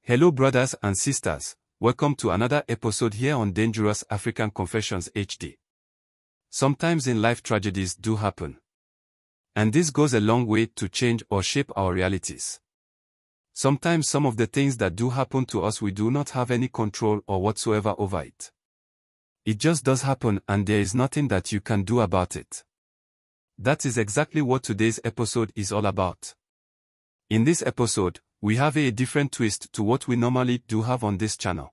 Hello brothers and sisters, welcome to another episode here on Dangerous African Confessions HD. Sometimes in life tragedies do happen. And this goes a long way to change or shape our realities. Sometimes some of the things that do happen to us we do not have any control or whatsoever over it. It just does happen and there is nothing that you can do about it. That is exactly what today's episode is all about. In this episode, we have a different twist to what we normally do have on this channel.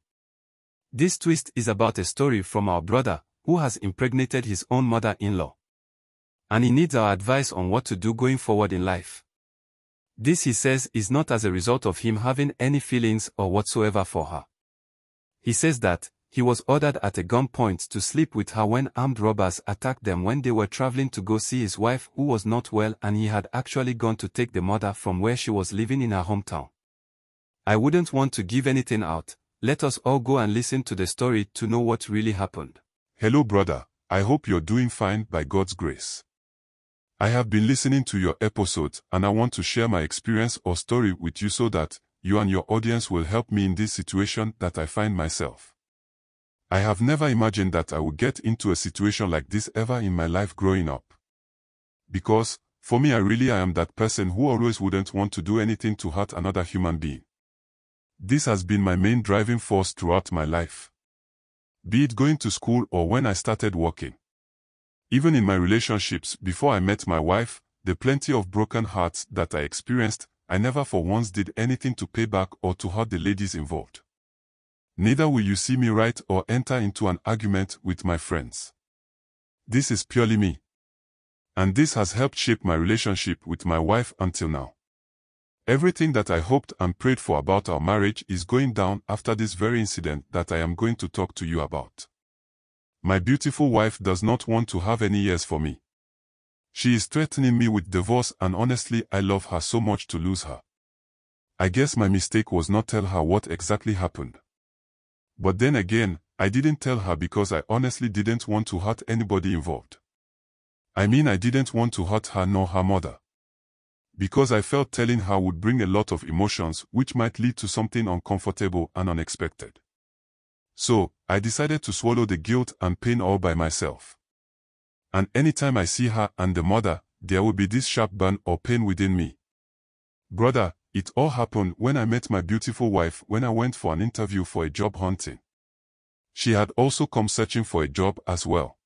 This twist is about a story from our brother who has impregnated his own mother-in-law. And he needs our advice on what to do going forward in life. This, he says, is not as a result of him having any feelings or whatsoever for her. He says that he was ordered at a gunpoint to sleep with her when armed robbers attacked them when they were traveling to go see his wife who was not well, and he had actually gone to take the mother from where she was living in her hometown. I wouldn't want to give anything out. Let us all go and listen to the story to know what really happened. Hello brother, I hope you're doing fine by God's grace. I have been listening to your episodes and I want to share my experience or story with you so that you and your audience will help me in this situation that I find myself. I have never imagined that I would get into a situation like this ever in my life growing up. Because, for me I am that person who always wouldn't want to do anything to hurt another human being. This has been my main driving force throughout my life. Be it going to school or when I started working. Even in my relationships before I met my wife, the plenty of broken hearts that I experienced, I never for once did anything to pay back or to hurt the ladies involved. Neither will you see me write or enter into an argument with my friends. This is purely me. And this has helped shape my relationship with my wife until now. Everything that I hoped and prayed for about our marriage is going down after this very incident that I am going to talk to you about. My beautiful wife does not want to have any years for me. She is threatening me with divorce, and honestly I love her so much to lose her. I guess my mistake was not tell her what exactly happened. But then again, I didn't tell her because I honestly didn't want to hurt anybody involved. I didn't want to hurt her nor her mother. Because I felt telling her would bring a lot of emotions which might lead to something uncomfortable and unexpected. So, I decided to swallow the guilt and pain all by myself. And anytime I see her and the mother, there will be this sharp burn or pain within me. Brother, it all happened when I met my beautiful wife when I went for an interview for a job hunting. She had also come searching for a job as well.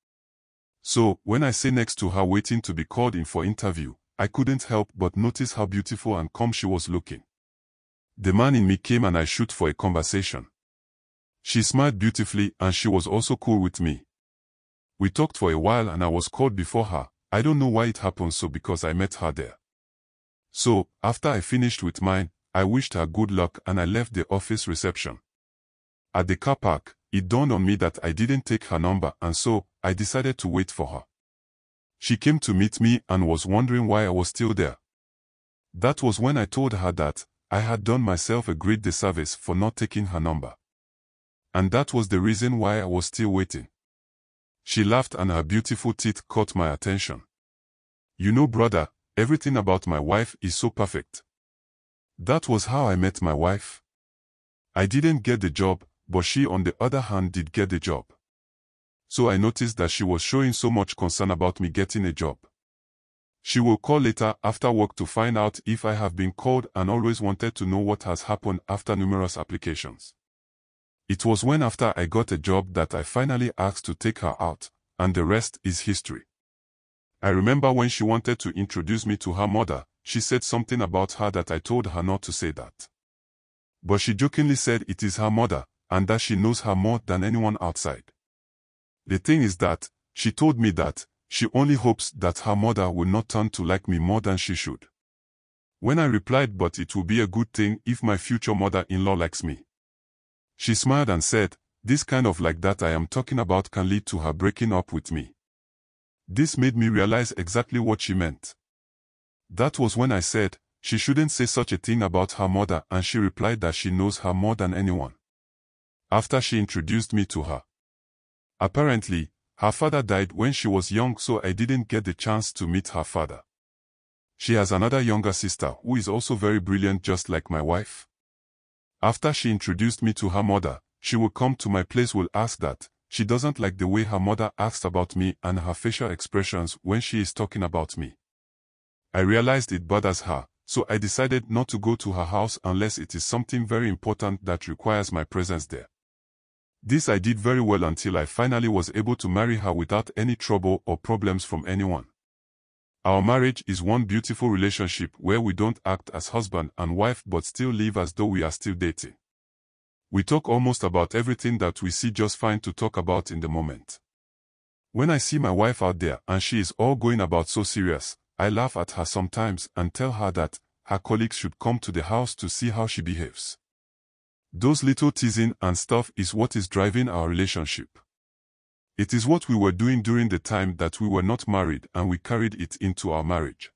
So, when I sat next to her waiting to be called in for interview, I couldn't help but notice how beautiful and calm she was looking. The man in me came and I shoot for a conversation. She smiled beautifully and she was also cool with me. We talked for a while and I was called before her. I don't know why it happened so because I met her there. So, after I finished with mine, I wished her good luck and I left the office reception. At the car park, it dawned on me that I didn't take her number, and so, I decided to wait for her. She came to meet me and was wondering why I was still there. That was when I told her that I had done myself a great disservice for not taking her number. And that was the reason why I was still waiting. She laughed and her beautiful teeth caught my attention. You know, brother, everything about my wife is so perfect. That was how I met my wife. I didn't get the job, but she on the other hand did get the job. So I noticed that she was showing so much concern about me getting a job. She will call later after work to find out if I have been called and always wanted to know what has happened after numerous applications. It was when after I got a job that I finally asked to take her out, and the rest is history. I remember when she wanted to introduce me to her mother, she said something about her that I told her not to say that. But she jokingly said it is her mother, and that she knows her more than anyone outside. The thing is that, she told me that, she only hopes that her mother will not turn to like me more than she should. When I replied, but it will be a good thing if my future mother-in-law likes me. She smiled and said, this kind of like that I am talking about can lead to her breaking up with me. This made me realize exactly what she meant. That was when I said, she shouldn't say such a thing about her mother, and she replied that she knows her more than anyone. After she introduced me to her. Apparently, her father died when she was young, so I didn't get the chance to meet her father. She has another younger sister who is also very brilliant just like my wife. After she introduced me to her mother, she will come to my place will ask that she doesn't like the way her mother asks about me and her facial expressions when she is talking about me. I realized it bothers her, so I decided not to go to her house unless it is something very important that requires my presence there. This I did very well until I finally was able to marry her without any trouble or problems from anyone. Our marriage is one beautiful relationship where we don't act as husband and wife but still live as though we are still dating. We talk almost about everything that we see just fine to talk about in the moment. When I see my wife out there and she is all going about so serious, I laugh at her sometimes and tell her that her colleagues should come to the house to see how she behaves. Those little teasing and stuff is what is driving our relationship. It is what we were doing during the time that we were not married and we carried it into our marriage.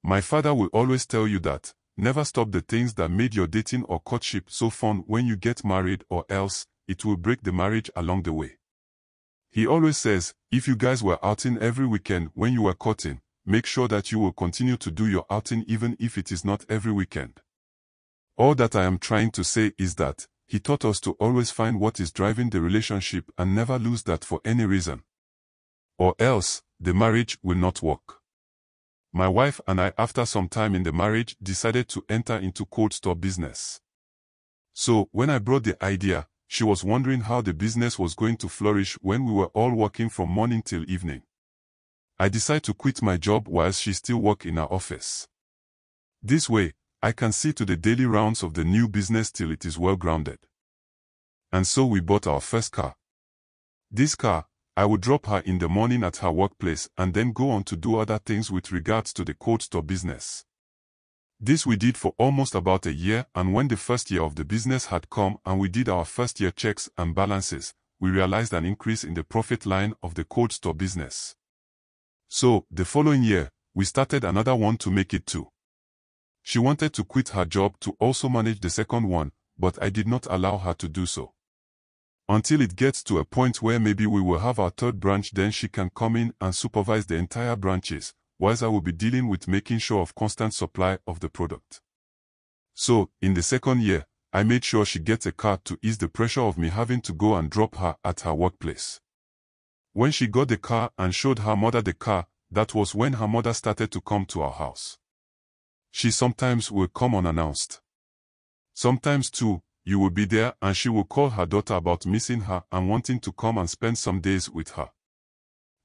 My father will always tell you that, never stop the things that made your dating or courtship so fun when you get married or else, it will break the marriage along the way. He always says, if you guys were outing every weekend when you were courting, make sure that you will continue to do your outing even if it is not every weekend. All that I am trying to say is that, he taught us to always find what is driving the relationship and never lose that for any reason. Or else, the marriage will not work. My wife and I, after some time in the marriage, decided to enter into cold store business. So, when I brought the idea, she was wondering how the business was going to flourish when we were all working from morning till evening. I decided to quit my job whilst she still worked in her office. This way, I can see to the daily rounds of the new business till it is well grounded. And so we bought our first car. This car, I would drop her in the morning at her workplace and then go on to do other things with regards to the cold store business. This we did for almost about a year, and when the first year of the business had come and we did our first year checks and balances, we realized an increase in the profit line of the cold store business. So, the following year, we started another one to make it two. She wanted to quit her job to also manage the second one, but I did not allow her to do so. Until it gets to a point where maybe we will have our third branch, then she can come in and supervise the entire branches, whilst I will be dealing with making sure of constant supply of the product. So, in the second year, I made sure she gets a car to ease the pressure of me having to go and drop her at her workplace. When she got the car and showed her mother the car, that was when her mother started to come to our house. She sometimes will come unannounced. Sometimes too, you will be there and she will call her daughter about missing her and wanting to come and spend some days with her.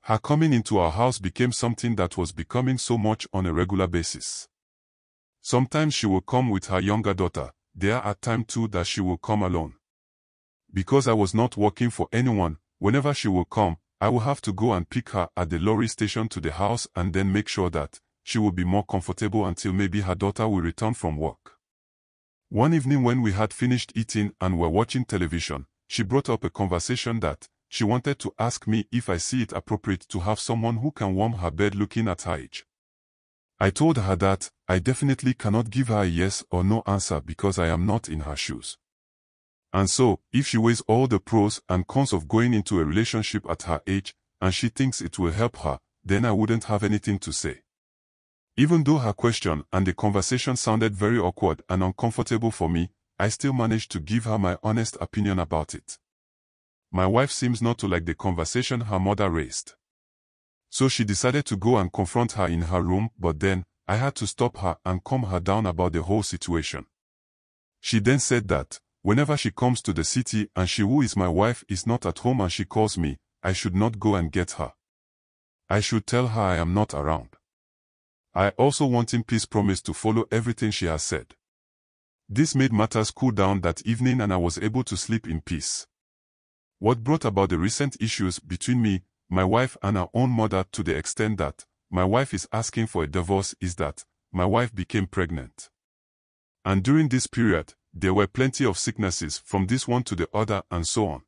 Her coming into our house became something that was becoming so much on a regular basis. Sometimes she will come with her younger daughter. There are times too that she will come alone. Because I was not working for anyone, whenever she will come, I will have to go and pick her at the lorry station to the house and then make sure that she will be more comfortable until maybe her daughter will return from work. One evening when we had finished eating and were watching television, she brought up a conversation that she wanted to ask me if I see it appropriate to have someone who can warm her bed looking at her age. I told her that I definitely cannot give her a yes or no answer because I am not in her shoes. And so, if she weighs all the pros and cons of going into a relationship at her age, and she thinks it will help her, then I wouldn't have anything to say. Even though her question and the conversation sounded very awkward and uncomfortable for me, I still managed to give her my honest opinion about it. My wife seems not to like the conversation her mother raised. So she decided to go and confront her in her room, but then, I had to stop her and calm her down about the whole situation. She then said that, whenever she comes to the city and she who is my wife is not at home and she calls me, I should not go and get her. I should tell her I am not around. I also want in peace promise to follow everything she has said. This made matters cool down that evening and I was able to sleep in peace. What brought about the recent issues between me, my wife and her own mother to the extent that my wife is asking for a divorce is that my wife became pregnant. And during this period, there were plenty of sicknesses from this one to the other and so on.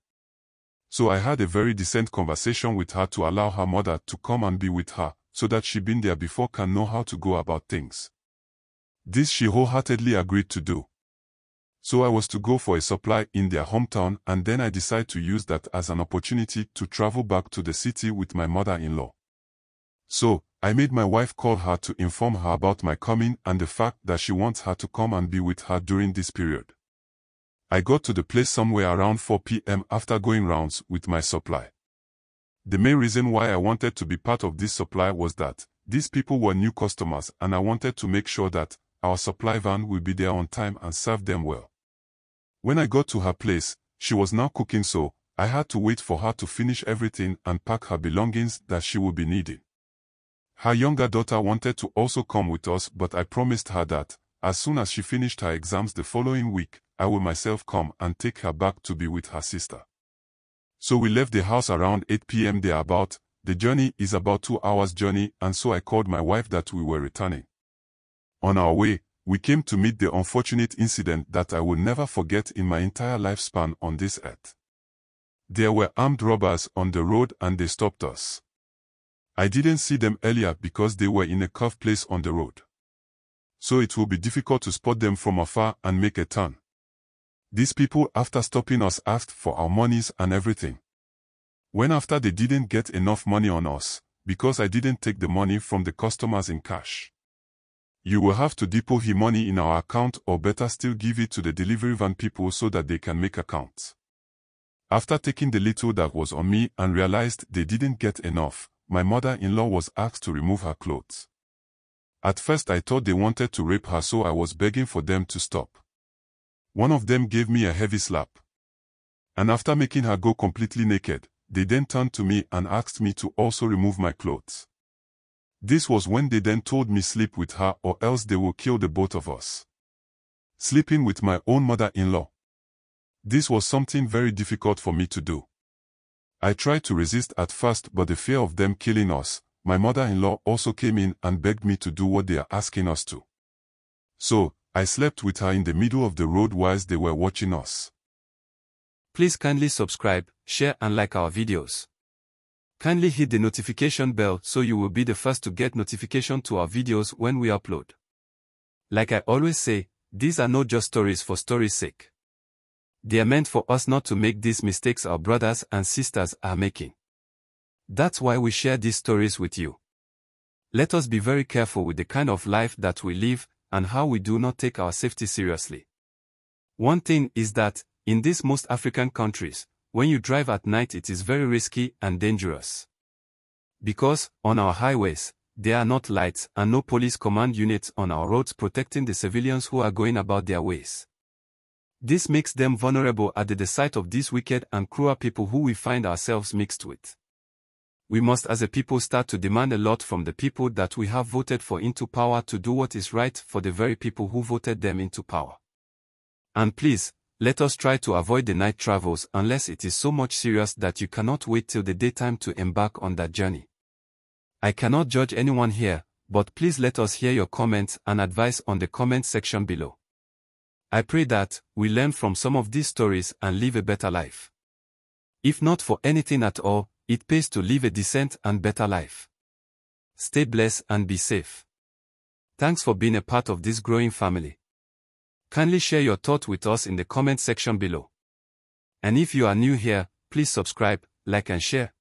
So I had a very decent conversation with her to allow her mother to come and be with her, so that she been there before can know how to go about things. This she wholeheartedly agreed to do. So I was to go for a supply in their hometown and then I decided to use that as an opportunity to travel back to the city with my mother-in-law. So, I made my wife call her to inform her about my coming and the fact that she wants her to come and be with her during this period. I got to the place somewhere around 4 p.m. after going rounds with my supply. The main reason why I wanted to be part of this supply was that these people were new customers and I wanted to make sure that our supply van will be there on time and serve them well. When I got to her place, she was now cooking, so I had to wait for her to finish everything and pack her belongings that she would be needing. Her younger daughter wanted to also come with us, but I promised her that as soon as she finished her exams the following week, I will myself come and take her back to be with her sister. So we left the house around 8 p.m. thereabout. The journey is about 2 hours journey, and so I called my wife that we were returning. On our way, we came to meet the unfortunate incident that I will never forget in my entire lifespan on this earth. There were armed robbers on the road and they stopped us. I didn't see them earlier because they were in a curved place on the road. So it will be difficult to spot them from afar and make a turn. These people, after stopping us, asked for our monies and everything. When after they didn't get enough money on us, because I didn't take the money from the customers in cash. You will have to deposit money in our account, or better still give it to the delivery van people so that they can make accounts. After taking the little that was on me and realized they didn't get enough, my mother-in-law was asked to remove her clothes. At first I thought they wanted to rape her, so I was begging for them to stop. One of them gave me a heavy slap. And after making her go completely naked, they then turned to me and asked me to also remove my clothes. This was when they then told me sleep with her or else they will kill the both of us. Sleeping with my own mother-in-law. This was something very difficult for me to do. I tried to resist at first, but the fear of them killing us, my mother-in-law also came in and begged me to do what they are asking us to. So, I slept with her in the middle of the road whilst they were watching us. Please kindly subscribe, share and like our videos. Kindly hit the notification bell so you will be the first to get notification to our videos when we upload. Like I always say, these are not just stories for story's sake. They are meant for us not to make these mistakes our brothers and sisters are making. That's why we share these stories with you. Let us be very careful with the kind of life that we live and how we do not take our safety seriously. One thing is that, in these most African countries, when you drive at night it is very risky and dangerous. Because, on our highways, there are not lights and no police command units on our roads protecting the civilians who are going about their ways. This makes them vulnerable at the sight of these wicked and cruel people who we find ourselves mixed with. We must as a people start to demand a lot from the people that we have voted for into power to do what is right for the very people who voted them into power. And please, let us try to avoid the night travels unless it is so much serious that you cannot wait till the daytime to embark on that journey. I cannot judge anyone here, but please let us hear your comments and advice on the comment section below. I pray that we learn from some of these stories and live a better life. If not for anything at all, it pays to live a decent and better life. Stay blessed and be safe. Thanks for being a part of this growing family. Kindly share your thoughts with us in the comment section below. And if you are new here, please subscribe, like and share.